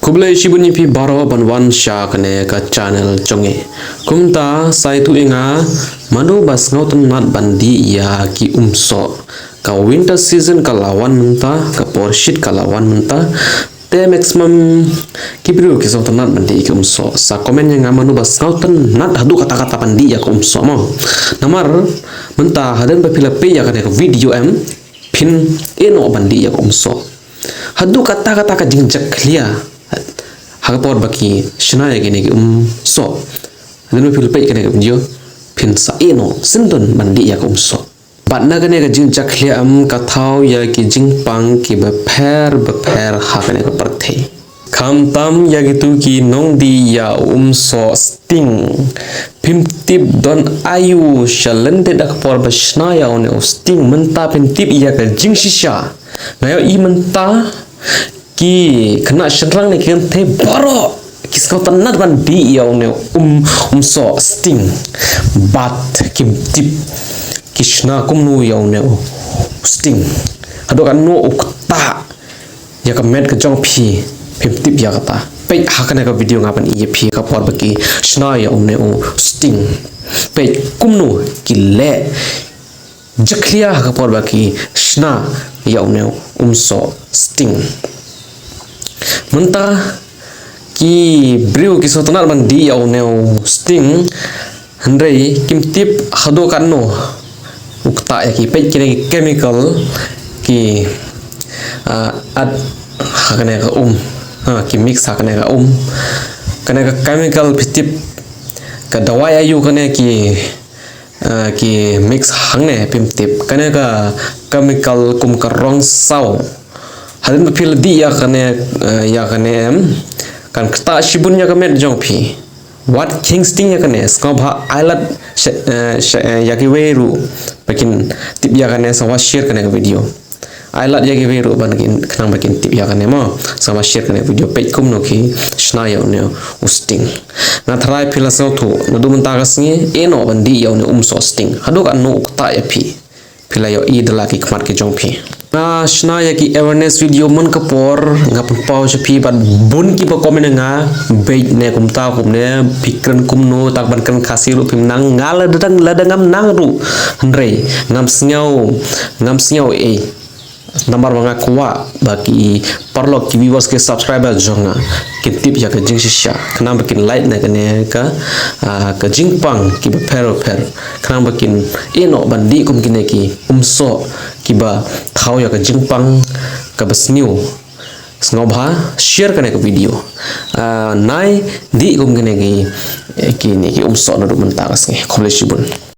Kublai shibuni pi baro banwan sha kane ka channel chonge kumta saitu inga manu bas ngautan nat bandi ya ki umso ka winter season ka lawan munta ka porshit ka lawan munta te maximum kibru ki so nat bandi ki umso sa komen yang manu bas ngautan nat hadu kata-kata bandi ya ki umso mo namar munta hadan ba pilape ya kane video em pin eno bandi ya ki umso hadu kata-kata ka jingjak clear hagapor baki shnaya gene so adun fil pai kene video pin sa eno sindon mandi ya so batna gane ga jing jakhle kathau ya ki jing pang ki ba pher ha kane ka parthe kham tam ya gitu ki nong di ya so sting pim tip don ayu shalende dak por ba shnaya one sting menta pin tip ya ka jing shisha ngayo I menta ki kena serang ni kan te baro kiskau tanat ban di ya ne so sting bat kim tip kishna kumnu ya ne sting ado kan no ukta ya ka met ka jong phi pim tip ya kata pe hakane ka video ngapan I phi ka por baki shna ya ne sting pe kumnu ki le jaklia ka por baki shna ya ne so sting mentah ki brew ki sotanar mandi ya neo sting handai kim tip hado kanno ukta ya ki pe kini chemical ki ad hakane ka ki mix hakane ka kane ka chemical pitip ka dawai ayu kane ki mix hangne pim tip kane ka chemical kum ka rong sau hadin bapil di ya kane em kan kta shibun ya kamet jong phi what kingsting ya kane skobha island ya ki weru bakin tip ya kane sawa share kane video island ya ki weru bakin kanang bakin tip ya kane mo sawa share kane video page kum no ki shna ya ne usting na thrai philaso thu nudum tagas ngi eno bandi ya ne so sting hadok an no ukta ya phi phila yo I dala ki khmat ki jong phi na shna ya ki awareness video man ka por ngapun pau che phi ban bun ki ba comment nga be ne kum ta kum ne pikran kum no tak ban kan khasi ru phim nang ngal ladangam nang ru hre ngam snyau nomor mga kuwa baki perlo ki viewers ke subscriber jonga ki tip ya ka jing shisha kana bakin like na kane ka jing pang ki ba pero kana bakin eno bandi kum kine ki so ki ba thau ya ka jing pang ka basniu snobha share kane ka video nai di kum kine ki so na du man tagas nge khoble shibun